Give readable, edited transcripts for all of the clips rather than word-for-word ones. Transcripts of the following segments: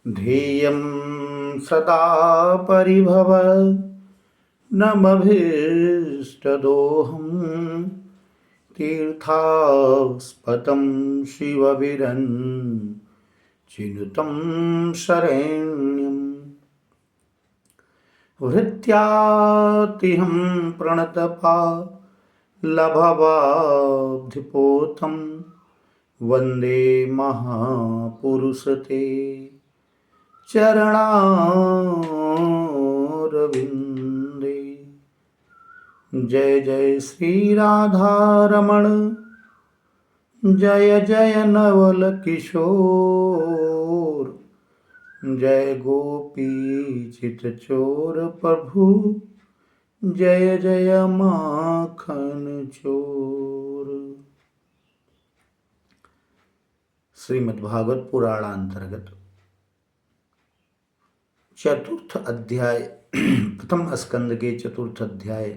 ध्येयं सदा परिभवनमभीष्टदोहं तीर्थास्पदं शिवविरञ्चिनुतं शरण्यं हृत्यातिहं प्रणतपालभवाब्धिपोतं वन्दे महापुरुषते चरणारविन्दे। जय जय श्री राधारमण, जय जय नवल किशोर, जय गोपी चितचोर प्रभु, जय जय माखन चोर। श्रीमद्भागवत पुराण अंतर्गत चतुर्थ अध्याय, प्रथम स्कंद के चतुर्थ अध्याय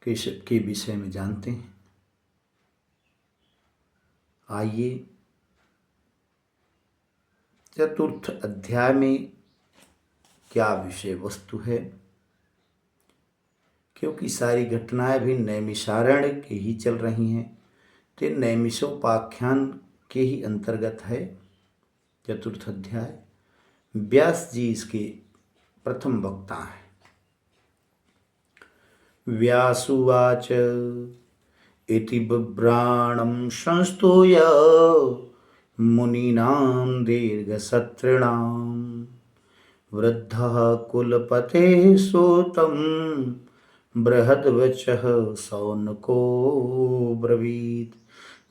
के विषय में जानते हैं। आइए, चतुर्थ अध्याय में क्या विषय वस्तु है, क्योंकि सारी घटनाएं भी नैमिषारण्य के ही चल रही हैं, तो नैमिषोपाख्यान के ही अंतर्गत है चतुर्थ अध्याय। व्यास जी इसके प्रथम वक्ता हैं। व्यासुवाच इति बिभ्राणं संस्तूय मुनीनां दीर्घसत्रिणां वृद्धः कुलपतेः सूतं बृहद्वचः शौनको ब्रवीत।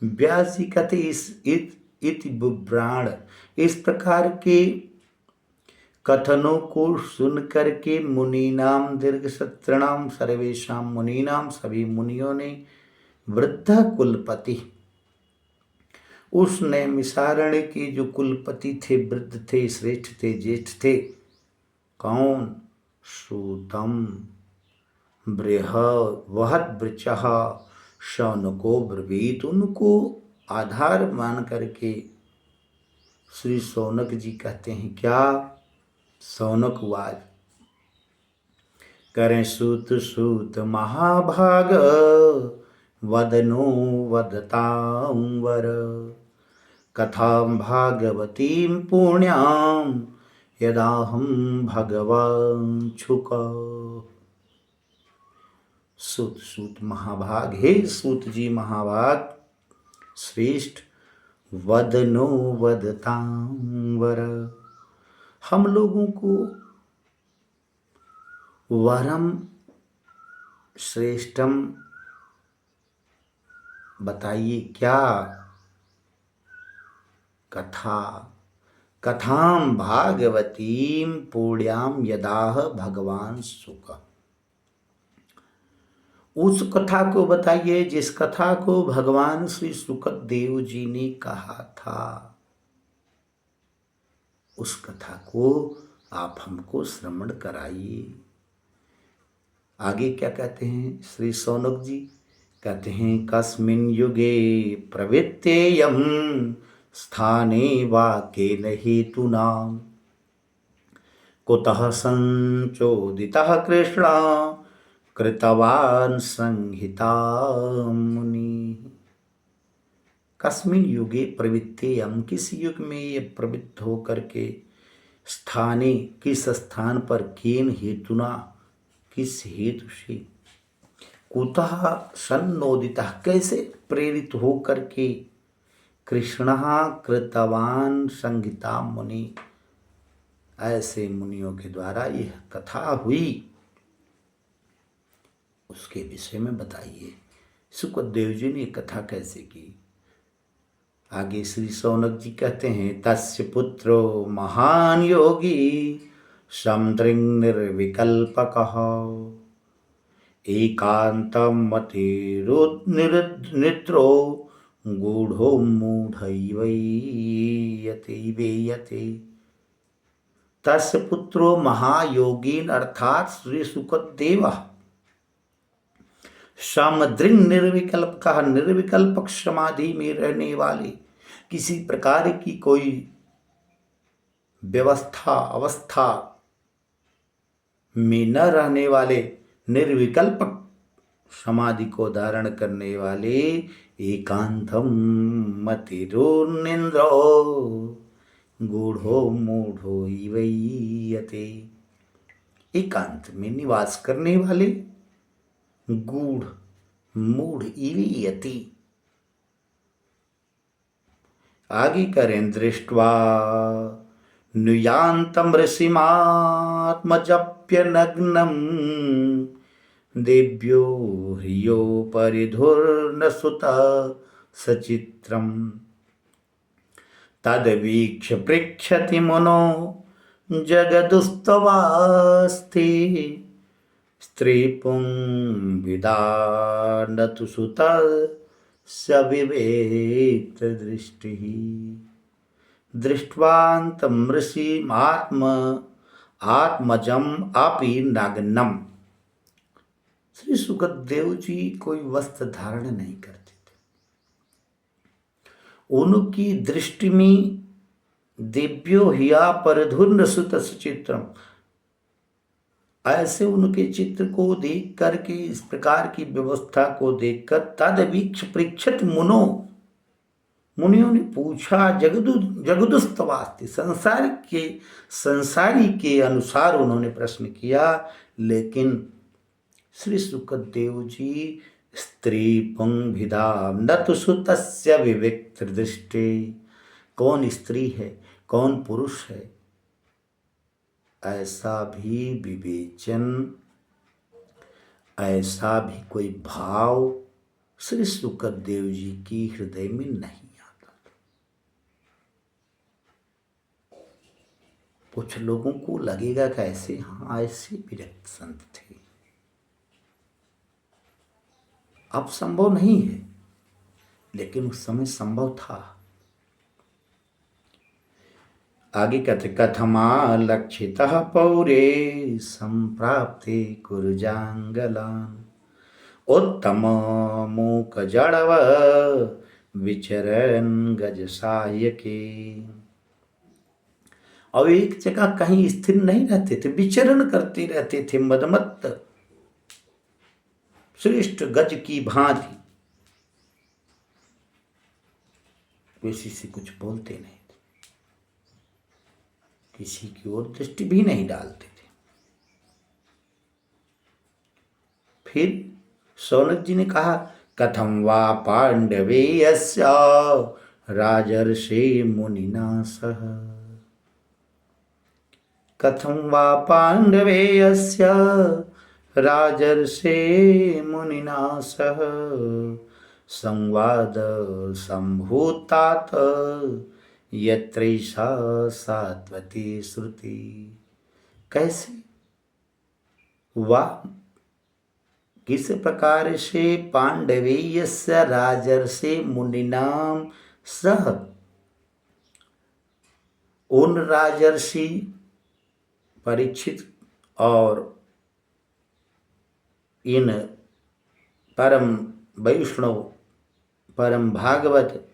व्यास जी कहते इति बिभ्राण, इस प्रकार के कथनों को सुन करके मुनीनाम दीर्घ सत्रणाम सर्वेशाम मुनीनाम, सभी मुनियों ने, वृद्ध कुलपति, उस नैमिषारण्य के जो कुलपति थे, वृद्ध थे, श्रेष्ठ थे, ज्येष्ठ थे, कौन? सूतम बृहद वृचः शौनको ब्रवीत, उनको आधार मान करके श्री शौनक जी कहते हैं क्या? शौनक वाज करें सूत सूत महाभाग, वदनो वदतां वर, कथां भागवतीं पुण्यां यदाहं भगवान छुक। सूत सूत महाभाग, हे सूत जी महाभाग श्रेष्ठ, वदनो वदतां वर, हम लोगों को वरम श्रेष्ठम बताइए क्या? कथां भागवतीं पुण्यां यदाह भगवान सुख, उस कथा को बताइए जिस कथा को भगवान श्री सुकत देव जी ने कहा था। उस कथा को आप हमको श्रवण कराइए। आगे क्या कहते हैं श्री शौनक जी? कहते हैं कस्मिन् युगे प्रवृत्तेयं स्थाने वा केन हेतुना, कुतः संचोदितः कृष्ण कृतवान् संहितां मुनि। कस्मिन् युगे प्रवृत्तेयं, किस युग में ये प्रवृत्त होकर के, स्थाने किस स्थान पर, केन हेतुना किस हेतु से, कुतः सन्नोदितः कैसे प्रेरित होकर के, कृष्ण कृतवान संहिता मुनि, ऐसे मुनियों के द्वारा यह कथा हुई, उसके विषय में बताइए। सुखदेव जी ने कथा कैसे की? आगे श्री शौनक जी कहते हैं तस्य पुत्रो महान योगी समदृङ् निर्विकल्पकः, एकान्तं मतिरुनिद्रो गूढ़ो मूढ़ैवैयते। तस्य पुत्रो महायोगीन अर्थात श्री सुखदेव, समदृङ् निर्विकल्पकः, निर्विकल्पक समाधि में रहने वाले, किसी प्रकार की कोई व्यवस्था अवस्था में न रहने वाले, निर्विकल्प समाधि को धारण करने वाले एकांतम मतिरुनिंद्रो गूढ़ो मूढ़ो इवैयते, एकांत में निवास करने वाले गूढ़ मूढ़ इवैयति, आगे करें दृष्ट्वा नुयान्तं ऋषिमात्मजप्य नग्नं देव्यो ह्रियो परिधुर्न सुत सचित्रम तद्वीक्ष्य पृच्छति मुनो जगदुस्तवास्ते स्त्रीपुंविदानतु सुत सविवेक दृष्टि दृष्ट्वान्तं आत्मजम अपि नग्नम। श्री सुखदेव जी कोई वस्त्र धारण नहीं करते थे। उनकी दृष्टि में दिव्यो हिया परधुर्न सुत चित्रम, ऐसे उनके चित्र को देख करके, इस प्रकार की व्यवस्था को देखकर तद्वीक्ष पृच्छत मुनो, मुनियों ने पूछा, जगदुस्तवास्ति, संसारी के अनुसार उन्होंने प्रश्न किया। लेकिन श्री सुखदेव जी स्त्री पुंभिदा नतु सुतस्य विविक्त दृष्टि, कौन स्त्री है कौन पुरुष है ऐसा भी विवेचन, ऐसा भी कोई भाव श्री सुखदेव जी की हृदय में नहीं आता। कुछ लोगों को लगेगा कि ऐसे, हाँ ऐसे विरक्त संत थे। अब संभव नहीं है, लेकिन उस समय संभव था। आगे कहते कथमा लक्षितः पौरे संप्राप्ते कुरुजांगलान उत्तम मूक जड़व विचरण गज सायके। अब एक जगह कहीं स्थिर नहीं रहते थे, विचरण करते रहते थे मदमत्त श्रेष्ठ गज की भांति, किसी से कुछ बोलते नहीं थे, किसी की ओर दृष्टि भी नहीं डालते थे। फिर सौनक जी ने कहा कथम वा पांडवे यस्य राजर्षे मुनिना सह, कथम वा पांडवे यस्य राजर्षे मुनिना सह संवाद संभूतात यत्रैषा सात्वती श्रुति। कैसे वा किस प्रकार से पांडवेयस्य राजर्षे मुनिनाम सह, उन राजर्षि परीक्षित और इन परम वैष्णव परम भागवत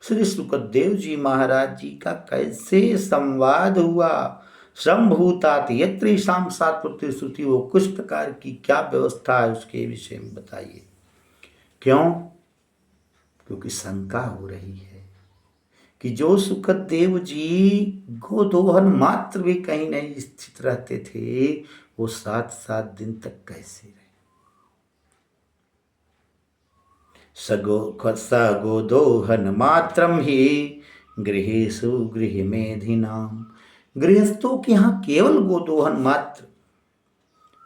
श्री सुखदेव जी महाराज जी का कैसे संवाद हुआ। संभूतात यत्रेषां सात्वती श्रुति, वो कुछ प्रकार की क्या व्यवस्था है उसके विषय में बताइए। क्यों? क्योंकि शंका हो रही है कि जो सुखदेव जी गोदोहन मात्र भी कहीं नहीं स्थित रहते थे, वो 7-7 दिन तक कैसे रहे। सगोदोहन मात्रम ही गृहेषु गृहमेधिनाम, गृहस्थों के यहाँ केवल गोदोहन मात्र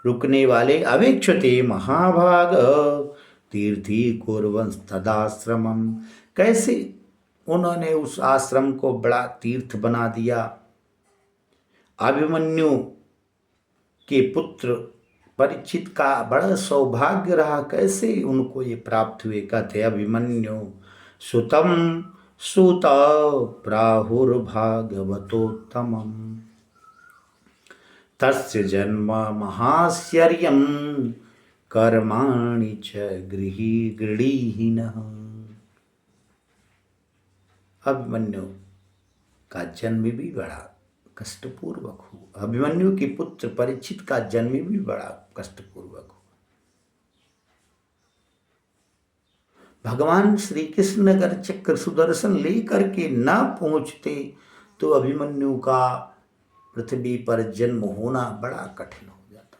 रुकने वाले अवेक्षते महाभाग तीर्थी कुर्वंस तदाश्रमम। कैसे उन्होंने उस आश्रम को बड़ा तीर्थ बना दिया। अभिमन्यु के पुत्र परीक्षित का बड़ा सौभाग्य रहा, कैसे उनको ये प्राप्त हुए। कहते अभिमन्यु सुतम सुत प्राहुर्भागवतोत्तमम् तस्य जन्म महाश्चर्यं कर्माणि च गृहीनः। अभिमन्यु का जन्म भी बड़ा कष्टपूर्वक हुआ। अभिमन्यु के पुत्र परीक्षित का जन्म भी बड़ा कष्टपूर्वक हुआ। भगवान श्री कृष्ण अगर चक्र सुदर्शन लेकर के न पहुंचते तो अभिमन्यु का पृथ्वी पर जन्म होना बड़ा कठिन हो जाता।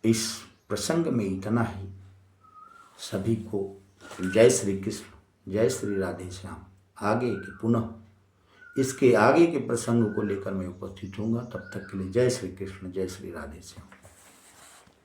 इस प्रसंग में इतना ही। सभी को जय श्री कृष्ण, जय श्री राधे श्याम। आगे के पुनः इसके आगे के प्रसंग को लेकर मैं उपस्थित होऊंगा। तब तक के लिए जय श्री कृष्ण, जय श्री राधे श्याम।